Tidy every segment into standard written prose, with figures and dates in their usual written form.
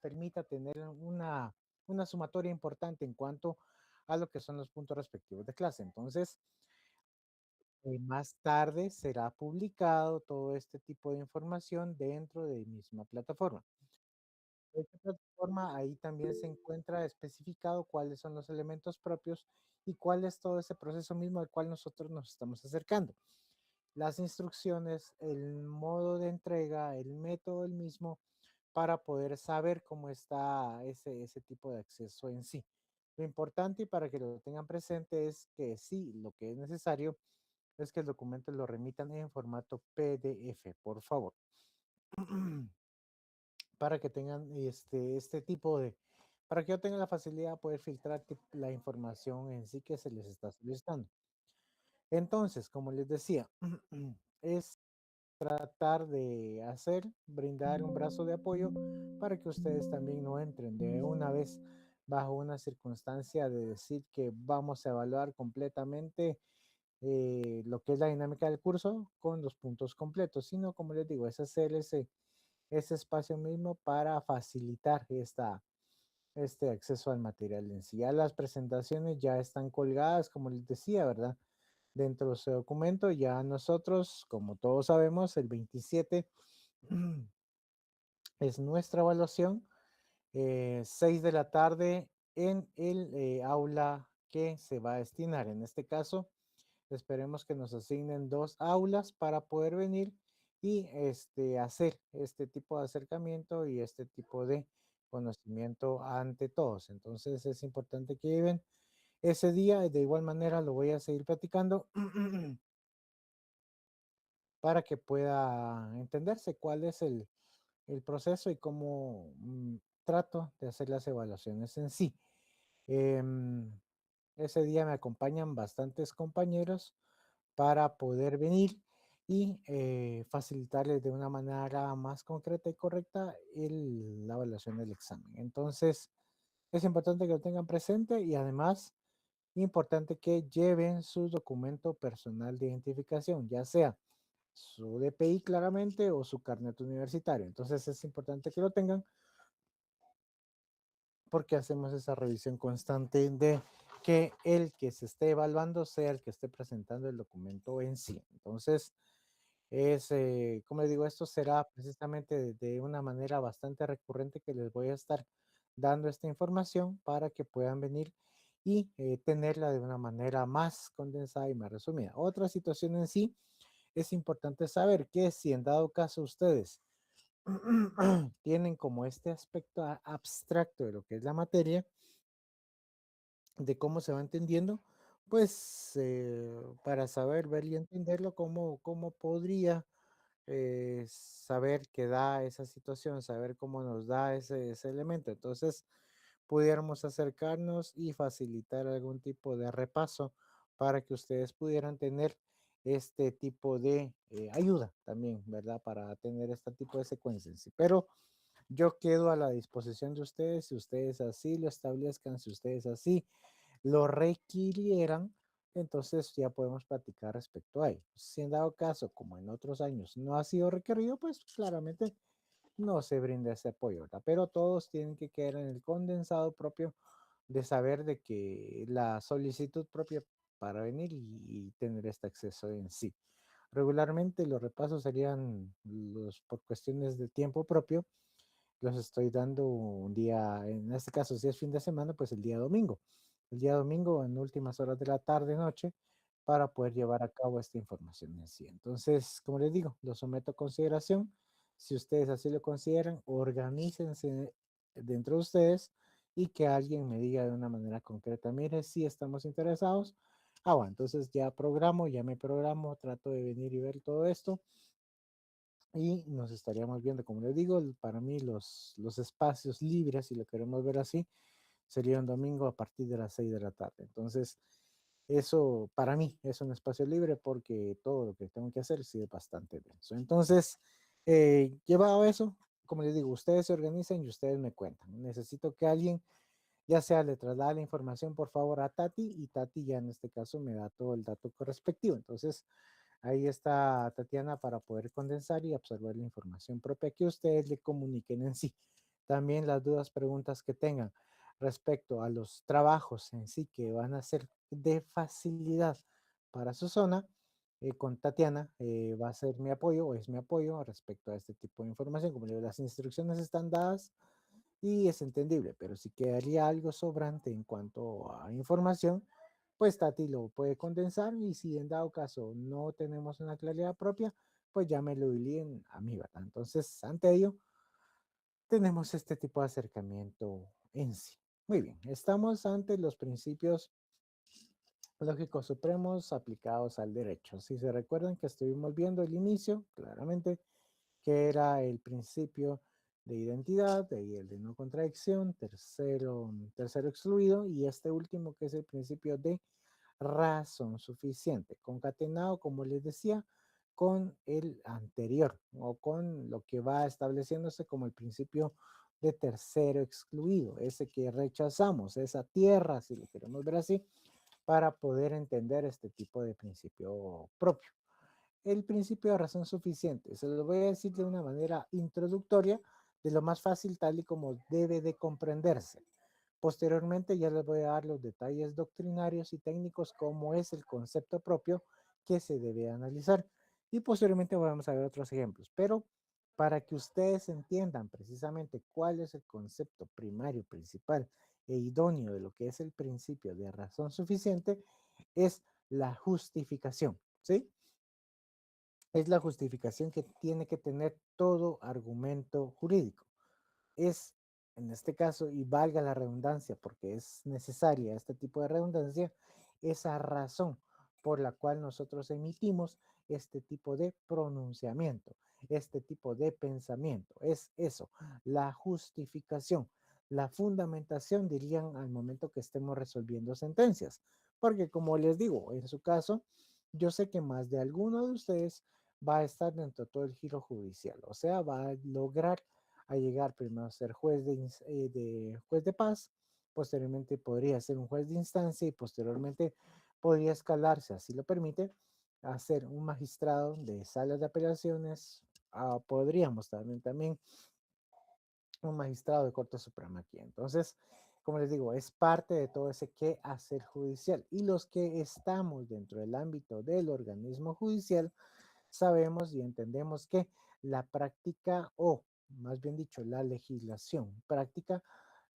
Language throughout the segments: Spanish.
permita tener una sumatoria importante en cuanto a lo que son los puntos respectivos de clase. Entonces, más tarde será publicado todo este tipo de información dentro de misma plataforma. Esta plataforma, ahí también se encuentra especificado cuáles son los elementos propios y cuál es todo ese proceso mismo al cual nosotros nos estamos acercando. Las instrucciones, el modo de entrega, el método el mismo para poder saber cómo está ese tipo de acceso en sí. Lo importante y para que lo tengan presente es que sí, lo que es necesario es que el documento lo remitan en formato PDF, por favor. Para que tengan este tipo de, para que yo tenga la facilidad de poder filtrar la información en sí que se les está solicitando. Entonces, como les decía, es tratar de brindar un brazo de apoyo para que ustedes también no entren de una vez bajo una circunstancia de decir que vamos a evaluar completamente lo que es la dinámica del curso con los puntos completos, sino como les digo, es hacer ese espacio mismo para facilitar este acceso al material en sí. Ya las presentaciones ya están colgadas, como les decía, ¿verdad? Dentro de su documento, ya nosotros, como todos sabemos, el 27 es nuestra evaluación, 6 de la tarde en el aula que se va a destinar. En este caso, esperemos que nos asignen 2 aulas para poder venir y hacer este tipo de acercamiento y este tipo de conocimiento ante todos. Entonces es importante que lleven ese día. De igual manera lo voy a seguir platicando para que pueda entenderse cuál es el proceso y cómo trato de hacer las evaluaciones en sí. Em, Ese día me acompañan bastantes compañeros para poder venir y facilitarles de una manera más concreta y correcta la evaluación del examen. Entonces, es importante que lo tengan presente y además, importante que lleven su documento personal de identificación, ya sea su DPI claramente o su carnet universitario. Entonces, es importante que lo tengan porque hacemos esa revisión constante de que el que se esté evaluando sea el que esté presentando el documento en sí. Entonces, como les digo, esto será precisamente de una manera bastante recurrente que les voy a estar dando esta información para que puedan venir y tenerla de una manera más condensada y más resumida. Otra situación en sí, es importante saber que si en dado caso ustedes tienen como este aspecto abstracto de lo que es la materia, de cómo se va entendiendo, pues para saber, ver y entenderlo, cómo podría saber que da esa situación, saber cómo nos da ese elemento. Entonces, pudiéramos acercarnos y facilitar algún tipo de repaso para que ustedes pudieran tener este tipo de ayuda también, ¿verdad? Para tener este tipo de secuencias. Pero yo quedo a la disposición de ustedes, si ustedes así lo establezcan, si ustedes así lo requirieran, entonces ya podemos platicar respecto a ello. Si en dado caso, como en otros años, no ha sido requerido, pues claramente no se brinda ese apoyo, ¿verdad? Pero todos tienen que quedar en el condensado propio de saber de que la solicitud propia para venir y tener este acceso en sí. Regularmente los repasos serían por cuestiones de tiempo propio, los estoy dando un día, en este caso si es fin de semana, pues el día domingo. El día domingo en últimas horas de la tarde, noche, para poder llevar a cabo esta información en sí. Entonces, como les digo, lo someto a consideración. Si ustedes así lo consideran, organícense dentro de ustedes y que alguien me diga de una manera concreta, mire, si estamos interesados. Ah, bueno, entonces ya me programo, trato de venir y ver todo esto y nos estaríamos viendo, como les digo, para mí los espacios libres, si lo queremos ver así, sería un domingo a partir de las 6 de la tarde. Entonces, eso para mí es un espacio libre porque todo lo que tengo que hacer sí es bastante denso. Entonces, llevado a eso, como les digo, ustedes se organizan y ustedes me cuentan. Necesito que alguien, ya sea le traslade la información por favor a Tati y Tati ya en este caso me da todo el dato correspectivo. Entonces, ahí está Tatiana para poder condensar y absorber la información propia que ustedes le comuniquen en sí. También las dudas, preguntas que tengan respecto a los trabajos en sí que van a ser de facilidad para su zona, con Tatiana va a ser mi apoyo o es mi apoyo respecto a este tipo de información. Como le digo, las instrucciones están dadas y es entendible, pero si quedaría algo sobrante en cuanto a información, pues Tati lo puede condensar y si en dado caso no tenemos una claridad propia, pues ya me lo dirían a mí, ¿verdad? Entonces, ante ello, tenemos este tipo de acercamiento en sí. Muy bien, estamos ante los principios lógicos supremos aplicados al derecho. Si se recuerdan que estuvimos viendo el inicio, claramente, que era el principio de identidad, de ahí el de no contradicción, tercero excluido, y este último que es el principio de razón suficiente, concatenado, como les decía, con el anterior o con lo que va estableciéndose como el principio de tercero excluido, ese que rechazamos, esa tierra, si lo queremos ver así, para poder entender este tipo de principio propio. El principio de razón suficiente, se lo voy a decir de una manera introductoria, de lo más fácil tal y como debe de comprenderse. Posteriormente ya les voy a dar los detalles doctrinarios y técnicos como es el concepto propio que se debe analizar. Y posteriormente vamos a ver otros ejemplos. Pero para que ustedes entiendan precisamente cuál es el concepto primario, principal e idóneo de lo que es el principio de razón suficiente, es la justificación, ¿sí? Es la justificación que tiene que tener todo argumento jurídico. Es, en este caso, y valga la redundancia, porque es necesaria este tipo de redundancia, esa razón por la cual nosotros emitimos este tipo de pronunciamiento, este tipo de pensamiento. Es eso, la justificación, la fundamentación, dirían, al momento que estemos resolviendo sentencias. Porque como les digo, en su caso, yo sé que más de alguno de ustedes va a estar dentro de todo el giro judicial, o sea, va a lograr a llegar primero a ser juez de paz, posteriormente podría ser un juez de instancia y posteriormente podría escalarse, así lo permite, a ser un magistrado de salas de apelaciones. Podríamos también un magistrado de Corte Suprema aquí. Entonces, como les digo, es parte de todo ese qué hacer judicial. Y los que estamos dentro del ámbito del organismo judicial, sabemos y entendemos que la práctica, o más bien dicho, la legislación práctica,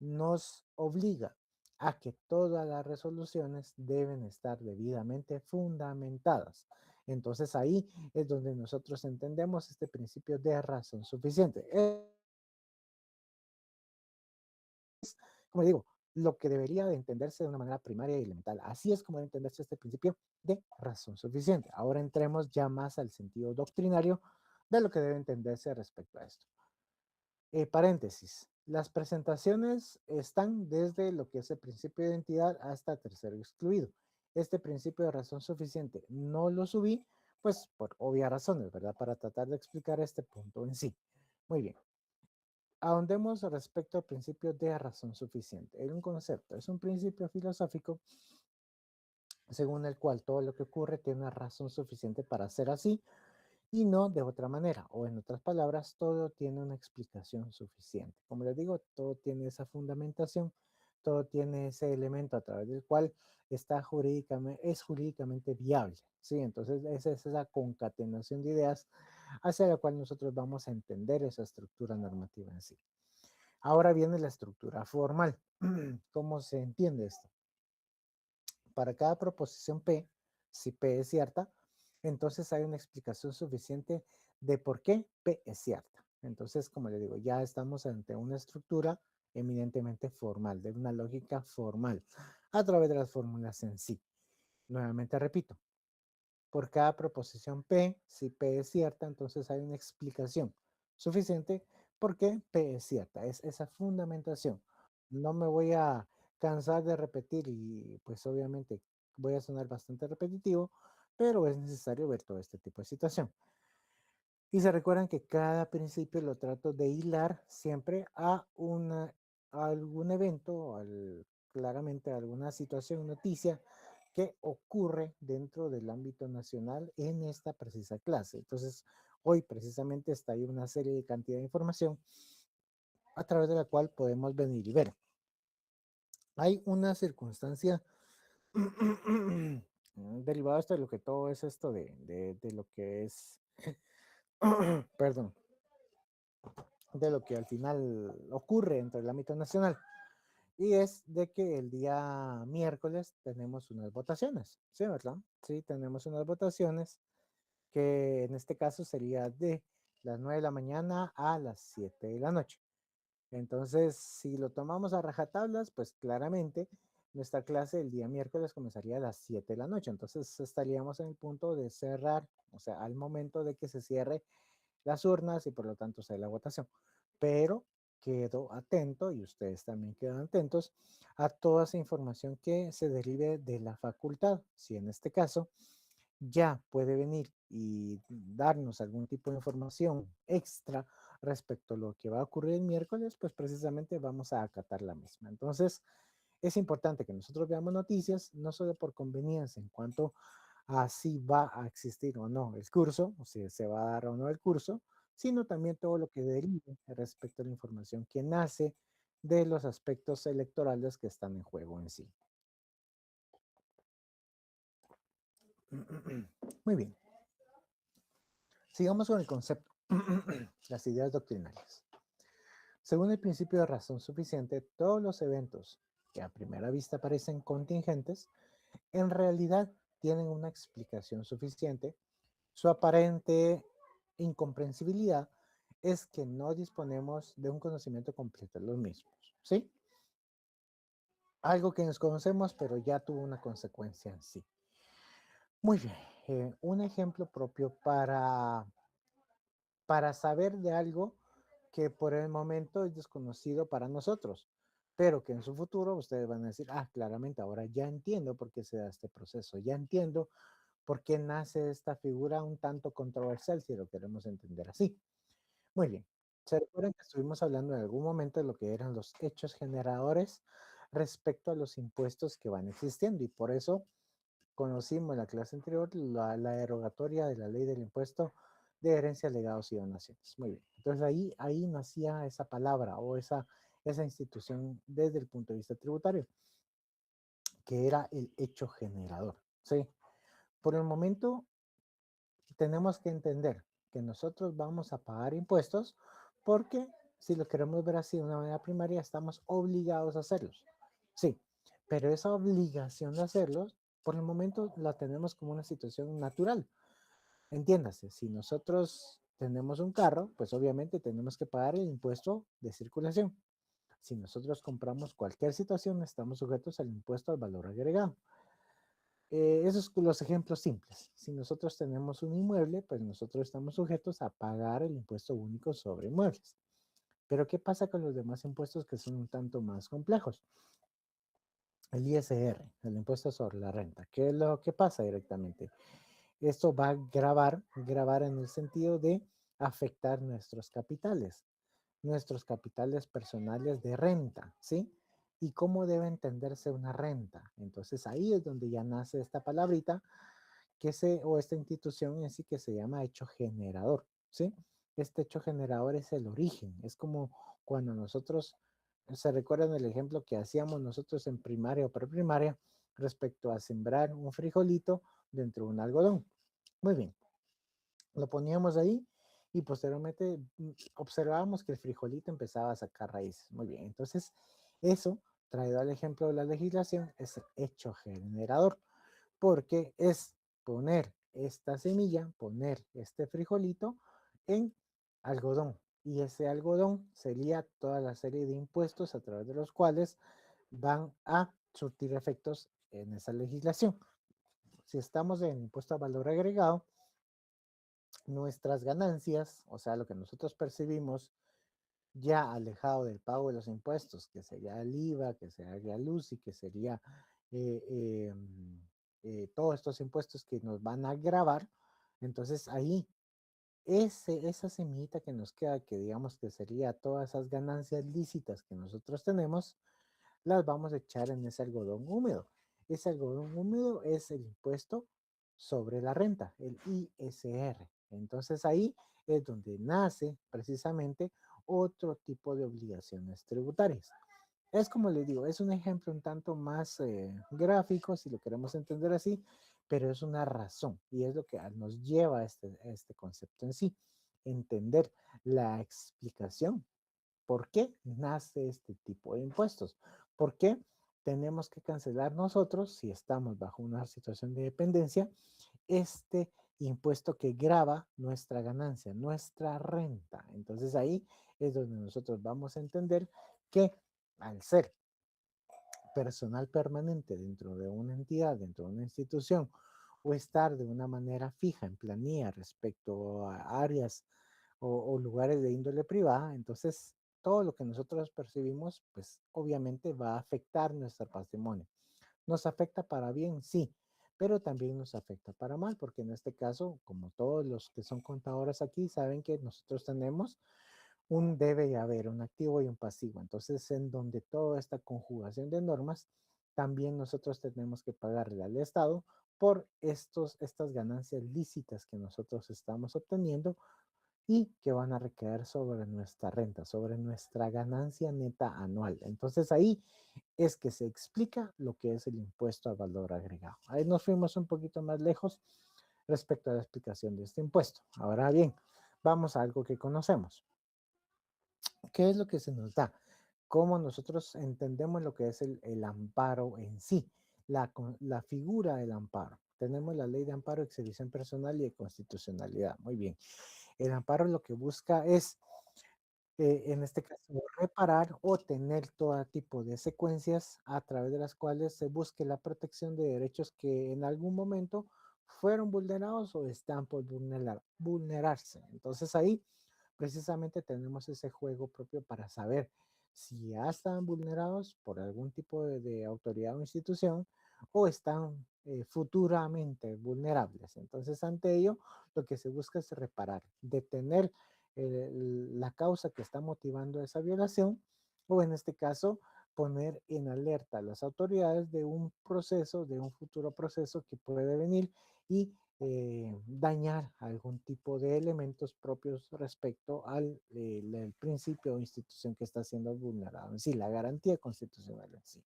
nos obliga a que todas las resoluciones deben estar debidamente fundamentadas. Entonces ahí es donde nosotros entendemos este principio de razón suficiente. Como digo, lo que debería de entenderse de una manera primaria y elemental. Así es como debe entenderse este principio de razón suficiente. Ahora entremos ya más al sentido doctrinario de lo que debe entenderse respecto a esto. Paréntesis. Las presentaciones están desde lo que es el principio de identidad hasta tercero excluido. Este principio de razón suficiente no lo subí, pues por obvias razones, ¿verdad? Para tratar de explicar este punto en sí. Muy bien. Ahondemos respecto al principio de razón suficiente. Es un concepto, es un principio filosófico según el cual todo lo que ocurre tiene una razón suficiente para ser así y no de otra manera. O en otras palabras, todo tiene una explicación suficiente. Como les digo, todo tiene esa fundamentación, todo tiene ese elemento a través del cual está jurídicamente, es jurídicamente viable. ¿Sí? Entonces, esa es esa concatenación de ideas hacia la cual nosotros vamos a entender esa estructura normativa en sí. Ahora viene la estructura formal. ¿Cómo se entiende esto? Para cada proposición P, si P es cierta, entonces hay una explicación suficiente de por qué P es cierta. Entonces, como le digo, ya estamos ante una estructura eminentemente formal, de una lógica formal, a través de las fórmulas en sí. Nuevamente repito, por cada proposición P, si P es cierta, entonces hay una explicación suficiente porque P es cierta, es esa fundamentación. No me voy a cansar de repetir y pues obviamente voy a sonar bastante repetitivo, pero es necesario ver todo este tipo de situación. Y se recuerdan que cada principio lo trato de hilar siempre a algún evento, claramente a alguna situación, noticia que ocurre dentro del ámbito nacional en esta precisa clase. Entonces, hoy precisamente está ahí una serie de cantidad de información a través de la cual podemos venir y ver. Hay una circunstancia derivada esto de lo que todo es esto de lo que es, perdón, de lo que al final ocurre entre el ámbito nacional. Y es de que el día miércoles tenemos unas votaciones, ¿sí, verdad? Sí, tenemos unas votaciones que en este caso sería de las 9 de la mañana a las 7 de la noche. Entonces, si lo tomamos a rajatablas, pues claramente nuestra clase el día miércoles comenzaría a las 7 de la noche. Entonces, estaríamos en el punto de cerrar, o sea, al momento de que se cierre las urnas y por lo tanto sea la votación. Pero quedo atento y ustedes también quedan atentos a toda esa información que se derive de la facultad. Si en este caso ya puede venir y darnos algún tipo de información extra respecto a lo que va a ocurrir el miércoles, pues precisamente vamos a acatar la misma. Entonces, es importante que nosotros veamos noticias, no solo por conveniencia en cuanto a si va a existir o no el curso, o si se va a dar o no el curso, sino también todo lo que derive respecto a la información que nace de los aspectos electorales que están en juego en sí. Muy bien, sigamos con el concepto, las ideas doctrinales. Según el principio de razón suficiente, todos los eventos que a primera vista parecen contingentes, en realidad tienen una explicación suficiente. Su aparente incomprensibilidad es que no disponemos de un conocimiento completo de los mismos, ¿sí? Algo que desconocemos, pero ya tuvo una consecuencia en sí. Muy bien, un ejemplo propio para saber de algo que por el momento es desconocido para nosotros, pero que en su futuro ustedes van a decir, ah, claramente, ahora ya entiendo por qué se da este proceso, ya entiendo por qué nace esta figura un tanto controversial, si lo queremos entender así. Muy bien. ¿Se recuerdan que estuvimos hablando en algún momento de lo que eran los hechos generadores respecto a los impuestos que van existiendo? Y por eso conocimos en la clase anterior la derogatoria de la ley del impuesto de herencia, legados y donaciones. Muy bien. Entonces ahí nacía esa palabra o esa institución desde el punto de vista tributario, que era el hecho generador. ¿Sí? Por el momento tenemos que entender que nosotros vamos a pagar impuestos porque si lo queremos ver así de una manera primaria, estamos obligados a hacerlos. Sí, pero esa obligación de hacerlos, por el momento la tenemos como una situación natural. Entiéndase, si nosotros tenemos un carro, pues obviamente tenemos que pagar el impuesto de circulación. Si nosotros compramos cualquier situación, estamos sujetos al impuesto al valor agregado. Esos son los ejemplos simples. Si nosotros tenemos un inmueble, pues nosotros estamos sujetos a pagar el impuesto único sobre inmuebles. Pero ¿qué pasa con los demás impuestos que son un tanto más complejos? El ISR, el impuesto sobre la renta. ¿Qué es lo que pasa directamente? Esto va a grabar en el sentido de afectar nuestros capitales personales de renta, ¿sí? Y cómo debe entenderse una renta. Entonces ahí es donde ya nace esta palabrita o esta institución en sí que se llama hecho generador, ¿sí? Este hecho generador es el origen, es como cuando nosotros, se recuerdan el ejemplo que hacíamos nosotros en primaria o preprimaria respecto a sembrar un frijolito dentro de un algodón. Muy bien, lo poníamos ahí y posteriormente observábamos que el frijolito empezaba a sacar raíces. Muy bien, entonces eso, traído al ejemplo de la legislación, es el hecho generador porque es poner esta semilla, poner este frijolito en algodón. Y ese algodón sería toda la serie de impuestos a través de los cuales van a surtir efectos en esa legislación. Si estamos en impuesto a valor agregado, nuestras ganancias, o sea, lo que nosotros percibimos ya alejado del pago de los impuestos, que sería el IVA, que sería luz y que sería eh, eh, todos estos impuestos que nos van a gravar, entonces ahí esa semillita que nos queda, que digamos que sería todas esas ganancias lícitas que nosotros tenemos, las vamos a echar en ese algodón húmedo. Ese algodón húmedo es el impuesto sobre la renta, el ISR. Entonces ahí es donde nace precisamente otro tipo de obligaciones tributarias. Es como les digo, es un ejemplo un tanto más gráfico, si lo queremos entender así, pero es una razón y es lo que nos lleva a este concepto en sí. Entender la explicación. ¿Por qué nace este tipo de impuestos? ¿Por qué tenemos que cancelar nosotros, si estamos bajo una situación de dependencia, este impuesto que grava nuestra ganancia, nuestra renta? Entonces ahí es donde nosotros vamos a entender que al ser personal permanente dentro de una entidad, dentro de una institución, o estar de una manera fija en planilla respecto a áreas o lugares de índole privada, entonces todo lo que nosotros percibimos, pues obviamente va a afectar nuestro patrimonio. ¿Nos afecta para bien? Sí, pero también nos afecta para mal, porque en este caso, como todos los que son contadores aquí, saben que nosotros tenemos un debe y haber, un activo y un pasivo. Entonces, en donde toda esta conjugación de normas, también nosotros tenemos que pagarle al Estado por estas ganancias lícitas que nosotros estamos obteniendo y que van a recaer sobre nuestra renta, sobre nuestra ganancia neta anual. Entonces ahí es que se explica lo que es el impuesto al valor agregado. Ahí nos fuimos un poquito más lejos respecto a la explicación de este impuesto. Ahora bien, vamos a algo que conocemos. ¿Qué es lo que se nos da? ¿Cómo nosotros entendemos lo que es el amparo en sí? La figura del amparo. Tenemos la ley de amparo, exhibición personal y de constitucionalidad. Muy bien. El amparo lo que busca es, en este caso, reparar o tener todo tipo de secuencias a través de las cuales se busque la protección de derechos que en algún momento fueron vulnerados o están por vulnerarse. Entonces ahí precisamente tenemos ese juego propio para saber si ya están vulnerados por algún tipo de autoridad o institución o están futuramente vulnerables. Entonces, ante ello, lo que se busca es reparar, detener la causa que está motivando esa violación o en este caso poner en alerta a las autoridades de un proceso, de un futuro proceso que puede venir y dañar algún tipo de elementos propios respecto al el principio o institución que está siendo vulnerado en sí, la garantía constitucional en sí.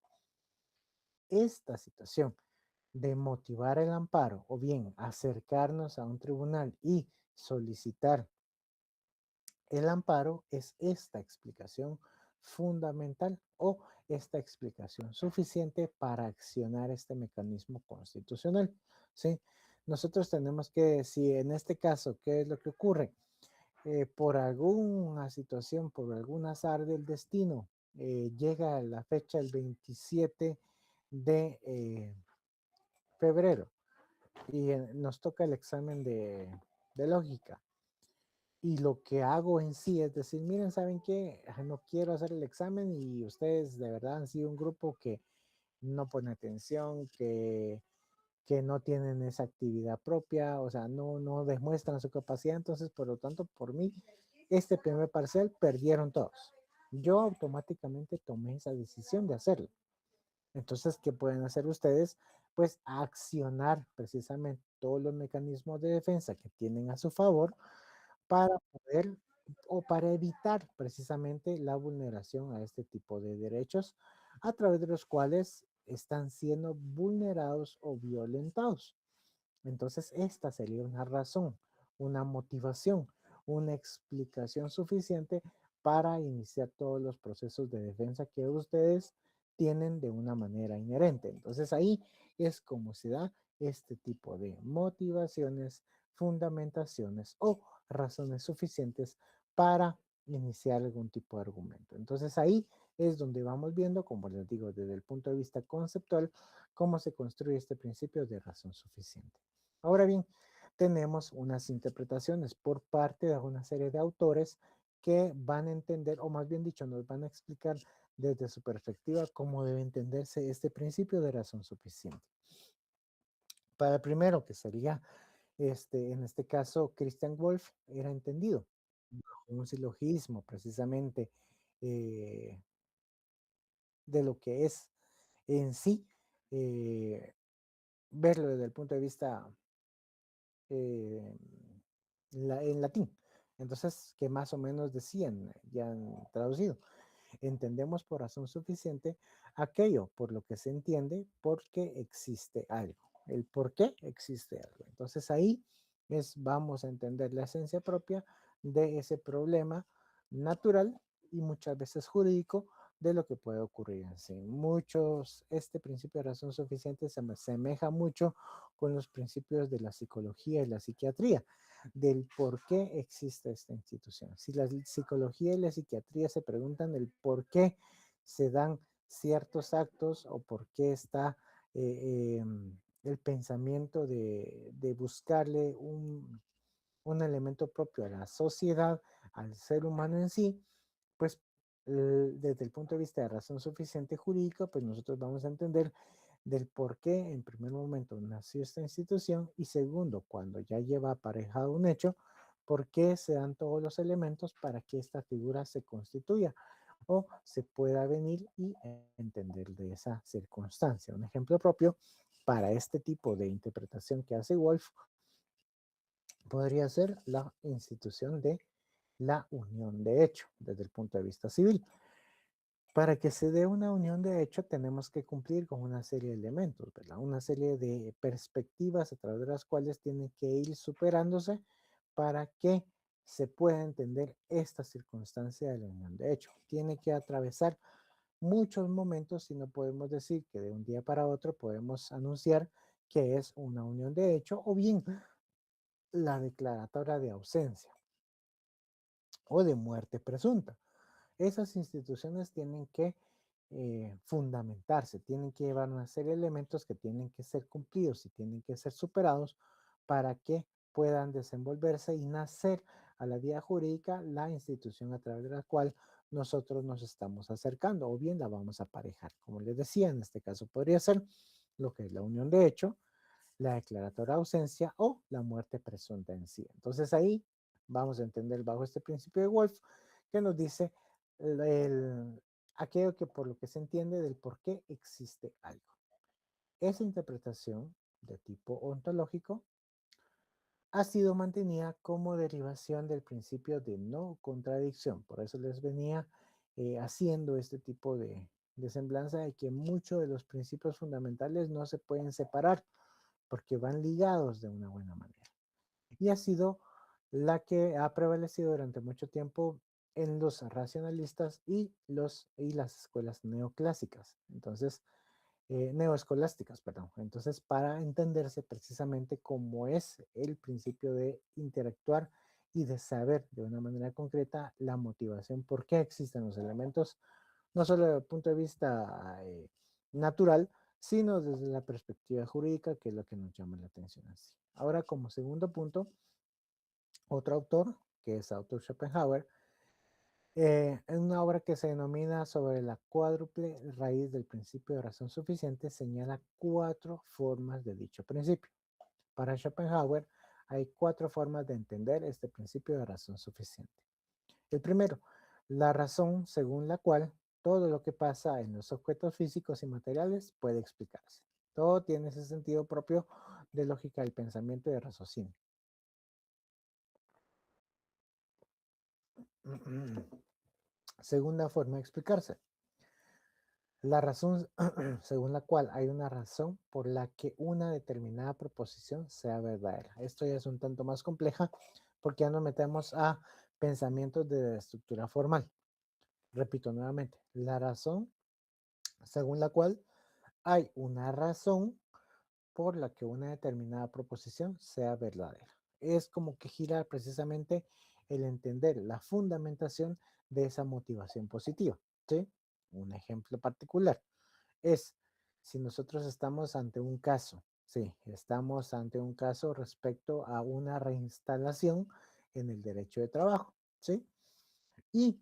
Esta situación de motivar el amparo o bien acercarnos a un tribunal y solicitar el amparo es esta explicación fundamental o esta explicación suficiente para accionar este mecanismo constitucional. ¿Sí? Nosotros tenemos que, si en este caso, ¿qué es lo que ocurre? Por alguna situación, por algún azar del destino, llega la fecha el 27 de febrero y nos toca el examen de lógica. Y lo que hago en sí es decir, miren, ¿saben qué? No quiero hacer el examen y ustedes de verdad han sido un grupo que no pone atención, que no tienen esa actividad propia, o sea, no demuestran su capacidad, entonces, por lo tanto, por mí, este primer parcial perdieron todos. Yo automáticamente tomé esa decisión de hacerlo. Entonces, ¿qué pueden hacer ustedes? Pues accionar precisamente todos los mecanismos de defensa que tienen a su favor para poder o para evitar precisamente la vulneración a este tipo de derechos a través de los cuales están siendo vulnerados o violentados. Entonces, esta sería una razón, una motivación, una explicación suficiente para iniciar todos los procesos de defensa que ustedes tienen de una manera inherente. Entonces, ahí es como se da este tipo de motivaciones, fundamentaciones o razones suficientes para iniciar algún tipo de argumento. Entonces, ahí es donde vamos viendo, como les digo, desde el punto de vista conceptual, cómo se construye este principio de razón suficiente. Ahora bien, tenemos unas interpretaciones por parte de una serie de autores que van a entender, o más bien dicho, nos van a explicar desde su perspectiva cómo debe entenderse este principio de razón suficiente. Para el primero, que sería, en este caso, Christian Wolff, era entendido bajo un silogismo precisamente eh, de lo que es en sí, eh, verlo desde el punto de vista en latín. Entonces, ¿qué más o menos decían? Ya han traducido. Entendemos por razón suficiente aquello por lo que se entiende porque existe algo. El por qué existe algo. Entonces ahí vamos a entender la esencia propia de ese problema natural y muchas veces jurídico de lo que puede ocurrir en sí. Este principio de razón suficiente se asemeja mucho con los principios de la psicología y la psiquiatría, del por qué existe esta institución. Si la psicología y la psiquiatría se preguntan el por qué se dan ciertos actos o por qué está el pensamiento de buscarle un elemento propio a la sociedad, al ser humano en sí, pues desde el punto de vista de razón suficiente jurídica, pues nosotros vamos a entender del por qué en primer momento nació esta institución y segundo, cuando ya lleva aparejado un hecho, por qué se dan todos los elementos para que esta figura se constituya o se pueda venir y entender de esa circunstancia. Un ejemplo propio para este tipo de interpretación que hace Wolf podría ser la institución de la unión de hecho desde el punto de vista civil. Para que se dé una unión de hecho tenemos que cumplir con una serie de elementos, ¿verdad? Una serie de perspectivas a través de las cuales tienen que ir superándose para que se pueda entender esta circunstancia de la unión de hecho. Tiene que atravesar muchos momentos y no podemos decir que de un día para otro podemos anunciar que es una unión de hecho o bien la declaratoria de ausencia o de muerte presunta. Esas instituciones tienen que fundamentarse, tienen que llevar una serie de elementos que tienen que ser cumplidos y tienen que ser superados para que puedan desenvolverse y nacer a la vía jurídica la institución a través de la cual nosotros nos estamos acercando o bien la vamos a aparejar. Como les decía, en este caso podría ser lo que es la unión de hecho, la declaratoria de ausencia o la muerte presunta en sí. Entonces ahí vamos a entender bajo este principio de Wolf que nos dice aquello que por lo que se entiende del por qué existe algo. Esa interpretación de tipo ontológico ha sido mantenida como derivación del principio de no contradicción. Por eso les venía haciendo este tipo de semblanza de que muchos de los principios fundamentales no se pueden separar porque van ligados de una buena manera. Y ha sido la que ha prevalecido durante mucho tiempo en los racionalistas y las escuelas neoclásicas. Entonces, neoescolásticas, perdón. Entonces, para entenderse precisamente cómo es el principio de interactuar y de saber de una manera concreta la motivación, por qué existen los elementos, no solo desde el punto de vista natural, sino desde la perspectiva jurídica, que es lo que nos llama la atención así. Ahora, como segundo punto, otro autor, que es Arthur Schopenhauer, en una obra que se denomina Sobre la cuádruple raíz del principio de razón suficiente, señala 4 formas de dicho principio. Para Schopenhauer, hay 4 formas de entender este principio de razón suficiente. El primero, la razón según la cual todo lo que pasa en los objetos físicos y materiales puede explicarse. Todo tiene ese sentido propio de lógica del pensamiento y de raciocinio. Segunda forma de explicarse. La razón según la cual hay una razón por la que una determinada proposición sea verdadera. Esto ya es un tanto más compleja porque ya nos metemos a pensamientos de estructura formal. Repito nuevamente, la razón según la cual hay una razón por la que una determinada proposición sea verdadera. Es como que gira precisamente el entender la fundamentación de esa motivación positiva. ¿Sí? Un ejemplo particular es si nosotros estamos ante un caso, sí, estamos ante un caso respecto a una reinstalación en el derecho de trabajo, ¿sí? Y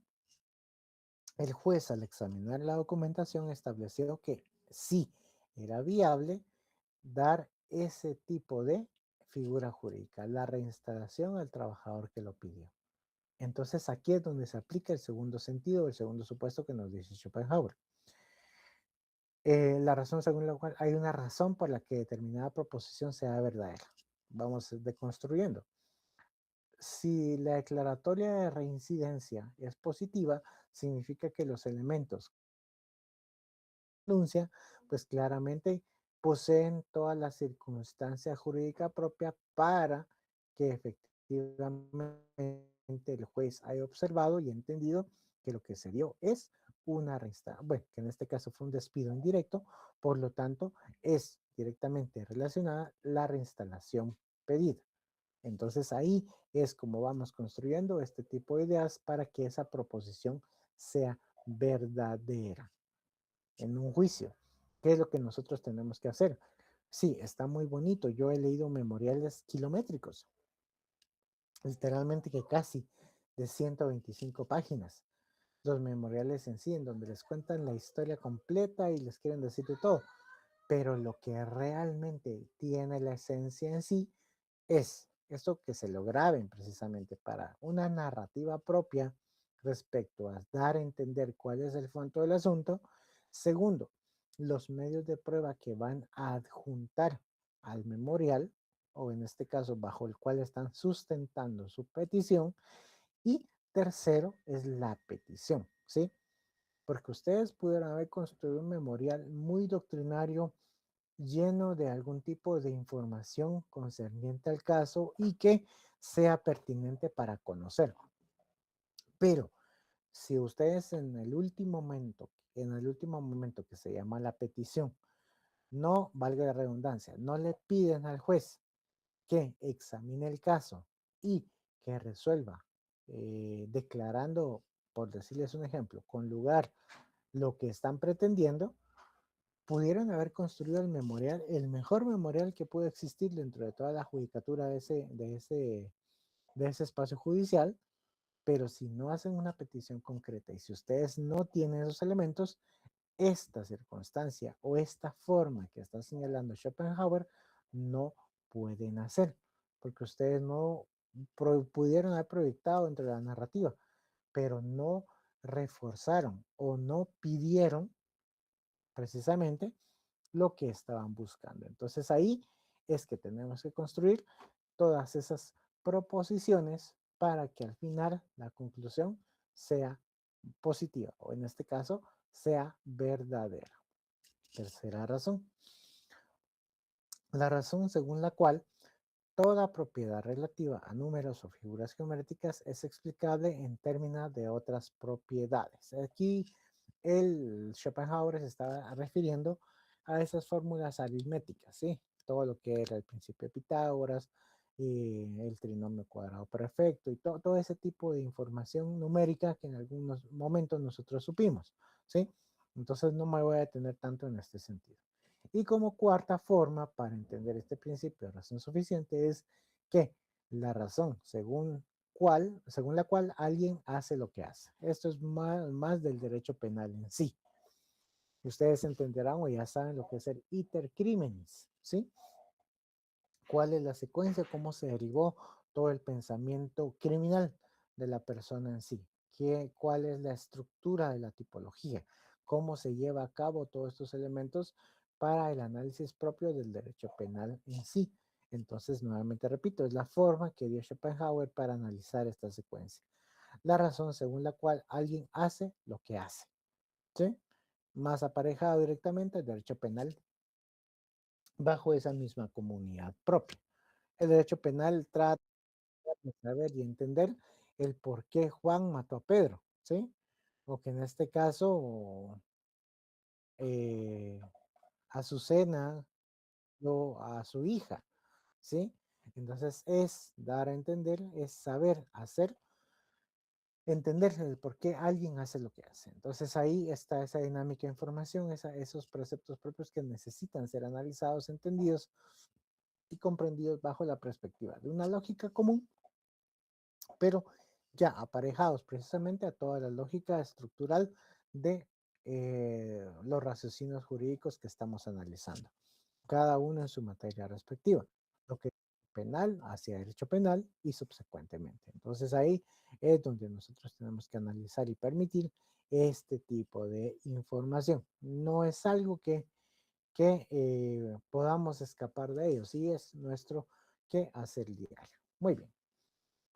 el juez al examinar la documentación estableció que sí era viable dar ese tipo de figura jurídica, la reinstalación al trabajador que lo pidió. Entonces aquí es donde se aplica el segundo sentido, el segundo supuesto que nos dice Schopenhauer. La razón según la cual hay una razón por la que determinada proposición sea verdadera. Vamos deconstruyendo. Si la declaratoria de reincidencia es positiva, significa que los elementos de denuncia, pues claramente poseen toda la circunstancia jurídica propia para que efectivamente el juez haya observado y entendido que lo que se dio es una reinstalación, bueno, que en este caso fue un despido indirecto, por lo tanto es directamente relacionada la reinstalación pedida. Entonces ahí es como vamos construyendo este tipo de ideas para que esa proposición sea verdadera en un juicio. ¿Qué es lo que nosotros tenemos que hacer? Sí, está muy bonito. Yo he leído memoriales kilométricos, literalmente que casi de 125 páginas. Los memoriales en sí, en donde les cuentan la historia completa y les quieren decir de todo. Pero lo que realmente tiene la esencia en sí es esto, que se lo graben precisamente para una narrativa propia respecto a dar a entender cuál es el fondo del asunto. Segundo, los medios de prueba que van a adjuntar al memorial, o en este caso bajo el cual están sustentando su petición. Y tercero es la petición, ¿sí? Porque ustedes pudieron haber construido un memorial muy doctrinario, lleno de algún tipo de información concerniente al caso y que sea pertinente para conocer. Pero si ustedes en el último momento que se llama la petición, no, valga la redundancia, no le piden al juez que examine el caso y que resuelva, declarando, por decirles un ejemplo, con lugar lo que están pretendiendo, pudieron haber construido el memorial, el mejor memorial que puede existir dentro de toda la judicatura de ese espacio judicial. Pero si no hacen una petición concreta y si ustedes no tienen esos elementos, esta circunstancia o esta forma que está señalando Schopenhauer no pueden hacer, porque ustedes no pudieron haber proyectado dentro de la narrativa, pero no reforzaron o no pidieron precisamente lo que estaban buscando. Entonces ahí es que tenemos que construir todas esas proposiciones para que al final la conclusión sea positiva, o en este caso sea verdadera. Tercera razón. La razón según la cual toda propiedad relativa a números o figuras geométricas es explicable en términos de otras propiedades. Aquí el Schopenhauer se estaba refiriendo a esas fórmulas aritméticas, ¿sí? Todo lo que era el principio de Pitágoras, el trinomio cuadrado perfecto y todo ese tipo de información numérica que en algunos momentos nosotros supimos, ¿sí? Entonces no me voy a detener tanto en este sentido. Y como cuarta forma para entender este principio de razón suficiente es que la razón según la cual alguien hace lo que hace. Esto es más del derecho penal en sí. Ustedes entenderán o ya saben lo que es el iter criminis, ¿sí? ¿Cuál es la secuencia? ¿Cómo se derivó todo el pensamiento criminal de la persona en sí? ¿Cuál es la estructura de la tipología? ¿Cómo se lleva a cabo todos estos elementos para el análisis propio del derecho penal en sí? Entonces, nuevamente repito, es la forma que dio Schopenhauer para analizar esta secuencia. La razón según la cual alguien hace lo que hace, ¿sí? Más aparejado directamente al derecho penal bajo esa misma comunidad propia. El derecho penal trata de saber y entender el por qué Juan mató a Pedro, ¿sí? O que en este caso eh, Azucena o a su hija, ¿sí? Entonces es dar a entender, es saber hacer, entender el por qué alguien hace lo que hace. Entonces ahí está esa dinámica de información, esos preceptos propios que necesitan ser analizados, entendidos y comprendidos bajo la perspectiva de una lógica común, pero ya aparejados precisamente a toda la lógica estructural de los raciocinios jurídicos que estamos analizando, cada uno en su materia respectiva, lo que es penal hacia derecho penal y subsecuentemente. Entonces ahí es donde nosotros tenemos que analizar y permitir este tipo de información. No es algo que podamos escapar de ello, sí es nuestro que hacer diario. Muy bien.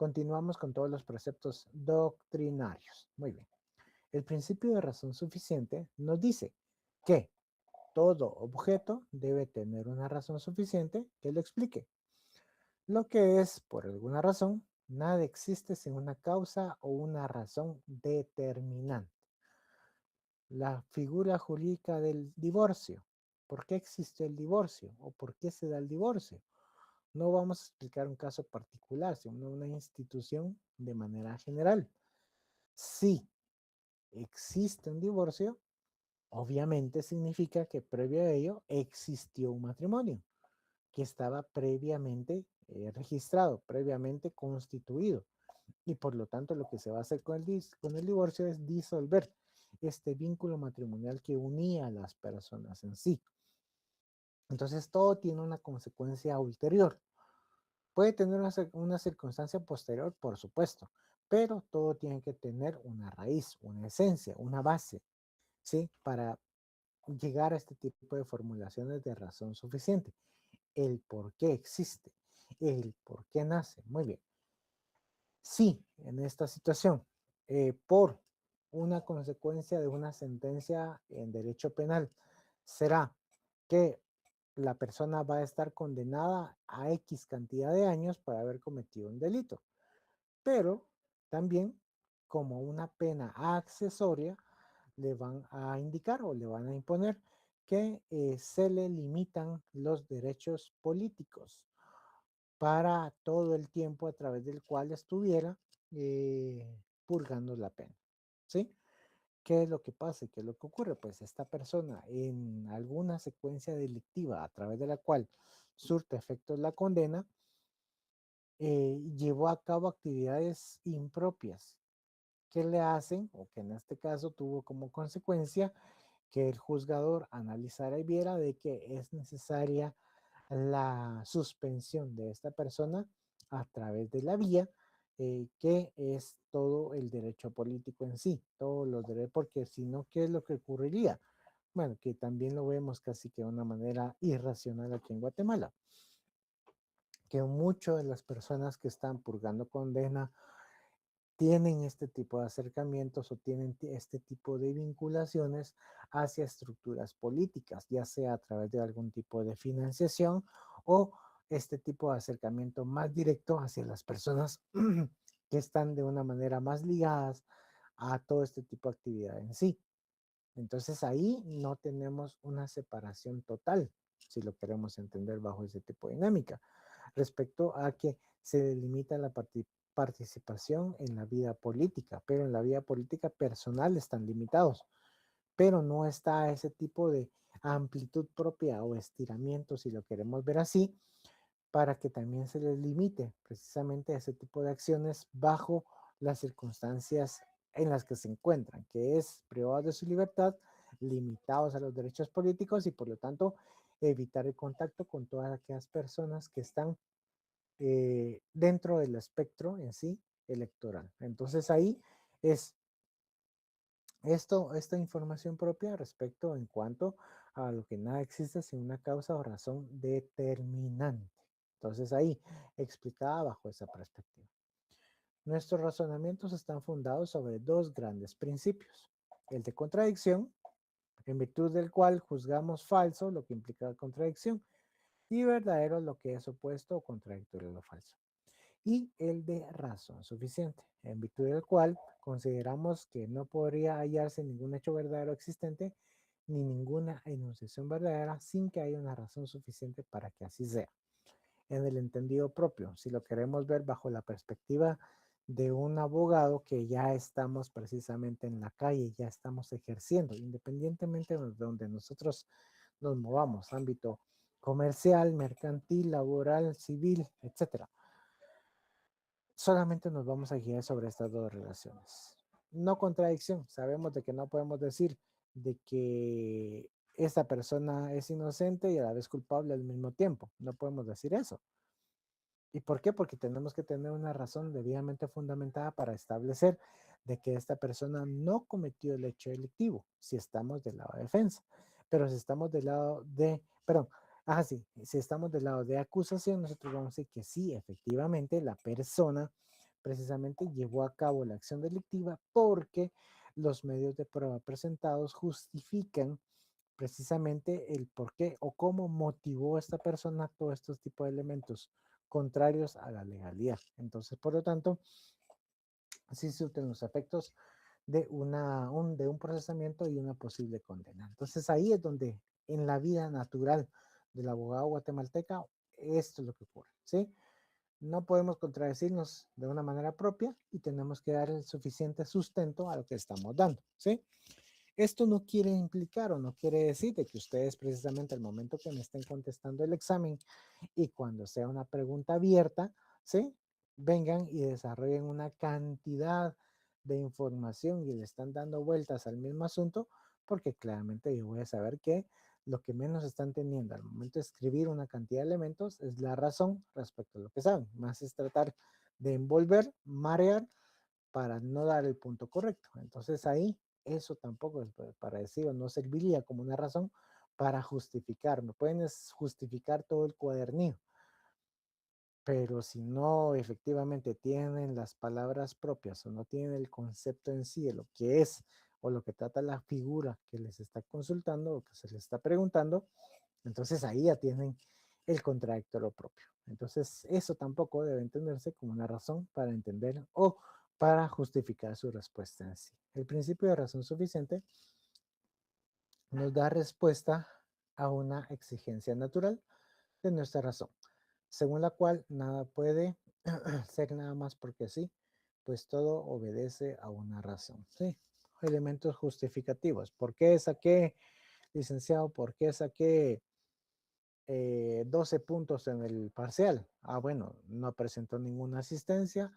Continuamos con todos los preceptos doctrinarios. Muy bien. El principio de razón suficiente nos dice que todo objeto debe tener una razón suficiente que lo explique. Lo que es, por alguna razón, nada existe sin una causa o una razón determinante. La figura jurídica del divorcio. ¿Por qué existe el divorcio? ¿O por qué se da el divorcio? No vamos a explicar un caso particular, sino una institución de manera general. Si existe un divorcio, obviamente significa que previo a ello existió un matrimonio que estaba previamente registrado, previamente constituido. Y por lo tanto lo que se va a hacer con el divorcio es disolver este vínculo matrimonial que unía a las personas en sí. Entonces todo tiene una consecuencia ulterior. Puede tener una circunstancia posterior, por supuesto, pero todo tiene que tener una raíz, una esencia, una base, ¿sí? Para llegar a este tipo de formulaciones de razón suficiente. El por qué existe, el por qué nace. Muy bien. Sí, en esta situación, por una consecuencia de una sentencia en derecho penal, será que la persona va a estar condenada a X cantidad de años por haber cometido un delito, pero también como una pena accesoria le van a indicar o le van a imponer que se le limitan los derechos políticos para todo el tiempo a través del cual estuviera purgando la pena. ¿Sí? ¿Qué es lo que pasa? ¿Qué es lo que ocurre? Pues esta persona en alguna secuencia delictiva a través de la cual surte efectos la condena, llevó a cabo actividades impropias que le hacen, o que en este caso tuvo como consecuencia, que el juzgador analizara y viera de que es necesaria la suspensión de esta persona a través de la vía que es todo el derecho político en sí, todos los derechos, porque si no, ¿qué es lo que ocurriría? Bueno, que también lo vemos casi que de una manera irracional aquí en Guatemala, que muchas de las personas que están purgando condena tienen este tipo de acercamientos o tienen este tipo de vinculaciones hacia estructuras políticas, ya sea a través de algún tipo de financiación o este tipo de acercamiento más directo hacia las personas que están de una manera más ligadas a todo este tipo de actividad en sí. Entonces ahí no tenemos una separación total, si lo queremos entender bajo ese tipo de dinámica, respecto a que se delimita la participación en la vida política, pero en la vida política personal están limitados, pero no está ese tipo de amplitud propia o estiramiento, si lo queremos ver así, para que también se les limite precisamente a ese tipo de acciones bajo las circunstancias en las que se encuentran, que es privados de su libertad, limitados a los derechos políticos y por lo tanto evitar el contacto con todas aquellas personas que están dentro del espectro en sí electoral. Entonces ahí es esta información propia respecto en cuanto a lo que nada existe sin una causa o razón determinante. Entonces ahí, explicada bajo esa perspectiva. Nuestros razonamientos están fundados sobre dos grandes principios. El de contradicción, en virtud del cual juzgamos falso lo que implica contradicción y verdadero lo que es opuesto o contradictorio a lo falso. Y el de razón suficiente, en virtud del cual consideramos que no podría hallarse ningún hecho verdadero existente ni ninguna enunciación verdadera sin que haya una razón suficiente para que así sea. En el entendido propio, si lo queremos ver bajo la perspectiva de un abogado que ya estamos precisamente en la calle, ya estamos ejerciendo, independientemente de donde nosotros nos movamos, ámbito comercial, mercantil, laboral, civil, etcétera. Solamente nos vamos a guiar sobre estas dos relaciones. No contradicción, sabemos de que no podemos decir de que esta persona es inocente y a la vez culpable al mismo tiempo. No podemos decir eso. ¿Y por qué? Porque tenemos que tener una razón debidamente fundamentada para establecer de que esta persona no cometió el hecho delictivo, si estamos del lado de defensa. Pero si estamos del lado de, perdón, sí, si estamos del lado de acusación, nosotros vamos a decir que sí, efectivamente, la persona precisamente llevó a cabo la acción delictiva porque los medios de prueba presentados justifican precisamente el por qué o cómo motivó esta persona todos estos tipos de elementos contrarios a la legalidad. Entonces, por lo tanto, sí se utilizan los efectos de un procesamiento y una posible condena. Entonces, ahí es donde en la vida natural del abogado guatemalteca, esto es lo que ocurre, ¿sí? No podemos contradecirnos de una manera propia y tenemos que dar el suficiente sustento a lo que estamos dando, ¿sí? Esto no quiere implicar o no quiere decir de que ustedes precisamente al momento que me estén contestando el examen y cuando sea una pregunta abierta, ¿sí? Vengan y desarrollen una cantidad de información y le están dando vueltas al mismo asunto, porque claramente yo voy a saber que lo que menos están teniendo al momento de escribir una cantidad de elementos es la razón respecto a lo que saben. Más es tratar de envolver, marear para no dar el punto correcto. Entonces ahí eso tampoco es para decir o no serviría como una razón para justificar. Me pueden justificar todo el cuadernillo, pero si no efectivamente tienen las palabras propias o no tienen el concepto en sí de lo que es o lo que trata la figura que les está consultando o que se les está preguntando, entonces ahí ya tienen el contradictorio propio. Entonces eso tampoco debe entenderse como una razón para entender o para justificar su respuesta en sí. El principio de razón suficiente nos da respuesta a una exigencia natural de nuestra razón, según la cual nada puede ser nada más porque sí, pues todo obedece a una razón. Sí, elementos justificativos. ¿Por qué saqué, licenciado? ¿Por qué saqué 12 puntos en el parcial? Ah, bueno, no presentó ninguna asistencia.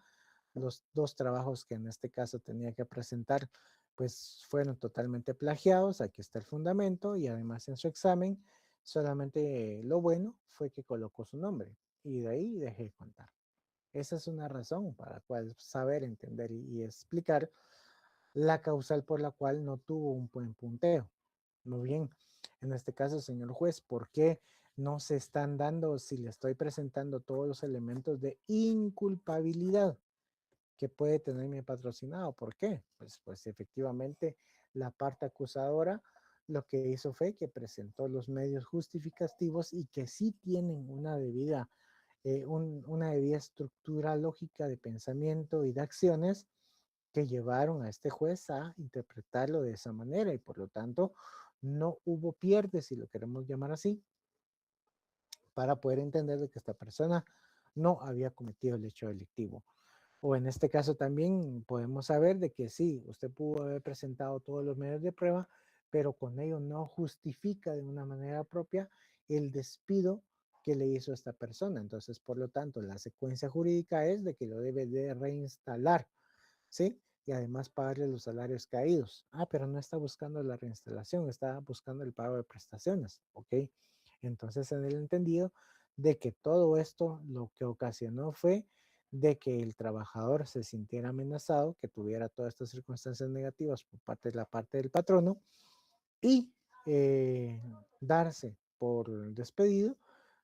Los dos trabajos que en este caso tenía que presentar, pues fueron totalmente plagiados. Aquí está el fundamento y además en su examen, solamente lo bueno fue que colocó su nombre y de ahí dejé de contar. Esa es una razón para la cual saber, entender y explicar la causal por la cual no tuvo un buen punteo. Muy bien, en este caso, señor juez, ¿por qué no se están dando si le estoy presentando todos los elementos de inculpabilidad que puede tener mi patrocinado? ¿Por qué? Pues efectivamente la parte acusadora lo que hizo fue que presentó los medios justificativos y que sí tienen una debida estructura lógica de pensamiento y de acciones que llevaron a este juez a interpretarlo de esa manera y por lo tanto no hubo pierde, si lo queremos llamar así, para poder entender de que esta persona no había cometido el hecho delictivo. O en este caso también podemos saber de que sí, usted pudo haber presentado todos los medios de prueba, pero con ello no justifica de una manera propia el despido que le hizo esta persona. Entonces, por lo tanto, la secuencia jurídica es de que lo debe de reinstalar, ¿sí? Y además pagarle los salarios caídos. Ah, pero no está buscando la reinstalación, está buscando el pago de prestaciones, ¿ok? Entonces, en el entendido de que todo esto lo que ocasionó fue de que el trabajador se sintiera amenazado, que tuviera todas estas circunstancias negativas por parte del patrono y eh, darse por despedido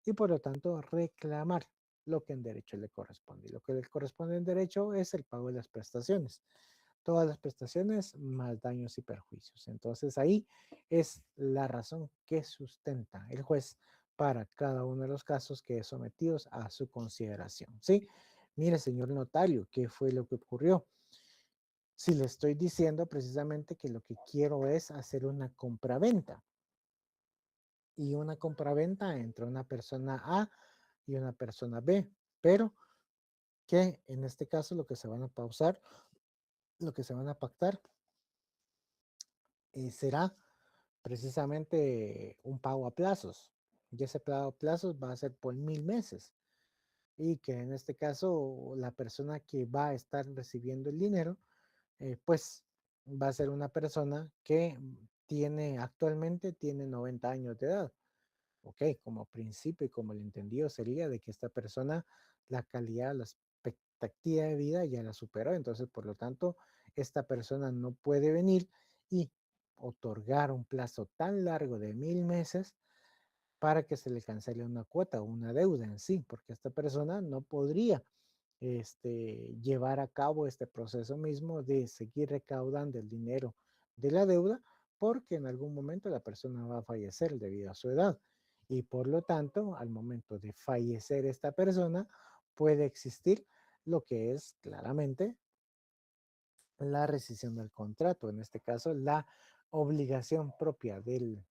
y por lo tanto reclamar lo que en derecho le corresponde. Y lo que le corresponde en derecho es el pago de las prestaciones. Todas las prestaciones más daños y perjuicios. Entonces ahí es la razón que sustenta el juez para cada uno de los casos que es sometidos a su consideración. ¿Sí? Mire, señor notario, ¿qué fue lo que ocurrió? Si le estoy diciendo precisamente que lo que quiero es hacer una compraventa y una compraventa entre una persona A y una persona B, pero que en este caso lo que se van a pausar, lo que se van a pactar será precisamente un pago a plazos. Y ese pago a plazos va a ser por 1000 meses. Y que en este caso la persona que va a estar recibiendo el dinero, pues va a ser una persona que tiene 90 años de edad. Ok, como principio y como el entendido sería de que esta persona, la calidad, la expectativa de vida ya la superó, entonces por lo tanto, esta persona no puede venir y otorgar un plazo tan largo de 1000 meses para que se le cancele una cuota o una deuda en sí, porque esta persona no podría llevar a cabo este proceso mismo de seguir recaudando el dinero de la deuda, porque en algún momento la persona va a fallecer debido a su edad. Y por lo tanto, al momento de fallecer esta persona, puede existir lo que es claramente la rescisión del contrato, en este caso la obligación propia del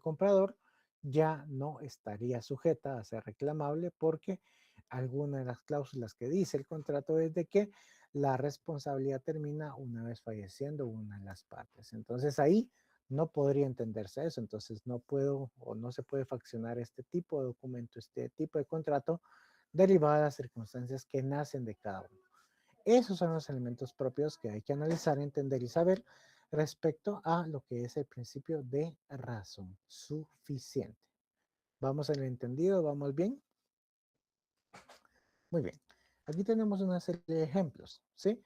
comprador ya no estaría sujeta a ser reclamable porque alguna de las cláusulas que dice el contrato es de que la responsabilidad termina una vez falleciendo una de las partes. Entonces ahí no podría entenderse eso, entonces no puedo o no se puede faccionar este tipo de documento, este tipo de contrato derivado de las circunstancias que nacen de cada uno. Esos son los elementos propios que hay que analizar, entender y saber respecto a lo que es el principio de razón suficiente. ¿Vamos en el entendido? ¿Vamos bien? Muy bien. Aquí tenemos una serie de ejemplos, ¿sí?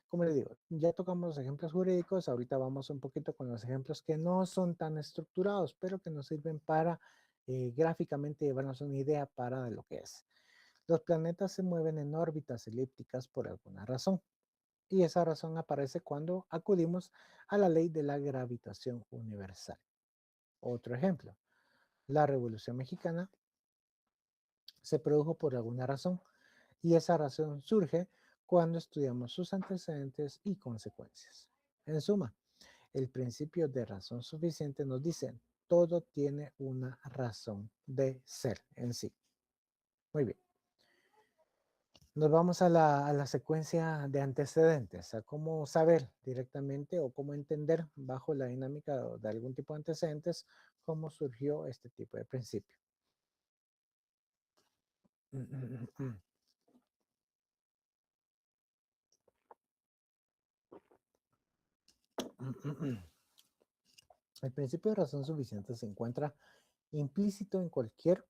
Como le digo, ya tocamos los ejemplos jurídicos, ahorita vamos un poquito con los ejemplos que no son tan estructurados, pero que nos sirven para gráficamente llevarnos una idea para lo que es. Los planetas se mueven en órbitas elípticas por alguna razón. Y esa razón aparece cuando acudimos a la ley de la gravitación universal. Otro ejemplo, la Revolución Mexicana se produjo por alguna razón y esa razón surge cuando estudiamos sus antecedentes y consecuencias. En suma, el principio de razón suficiente nos dice, todo tiene una razón de ser en sí. Muy bien. Nos vamos a la secuencia de antecedentes, a cómo saber directamente o cómo entender bajo la dinámica de algún tipo de antecedentes cómo surgió este tipo de principio. El principio de razón suficiente se encuentra implícito en cualquier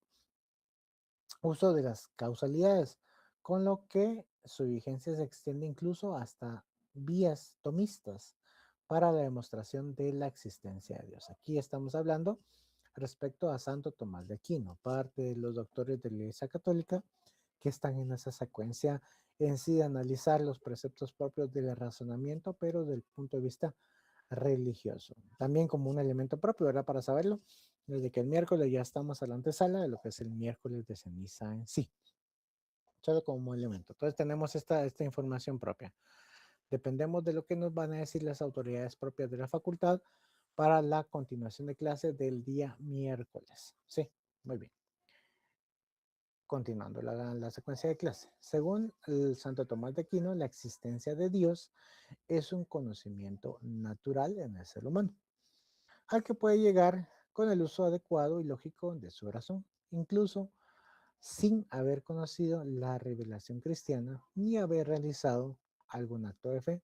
uso de las causalidades, con lo que su vigencia se extiende incluso hasta vías tomistas para la demostración de la existencia de Dios. Aquí estamos hablando respecto a Santo Tomás de Aquino, parte de los doctores de la Iglesia Católica que están en esa secuencia en sí de analizar los preceptos propios del razonamiento, pero del punto de vista religioso. También como un elemento propio, ¿verdad? Para saberlo, desde que el miércoles ya estamos a la antesala de lo que es el miércoles de ceniza en sí, solo como elemento. Entonces tenemos esta información propia. Dependemos de lo que nos van a decir las autoridades propias de la facultad para la continuación de clases del día miércoles. Sí, muy bien. Continuando la secuencia de clase. Según el Santo Tomás de Aquino, la existencia de Dios es un conocimiento natural en el ser humano, al que puede llegar con el uso adecuado y lógico de su razón, incluso sin haber conocido la revelación cristiana ni haber realizado algún acto de fe.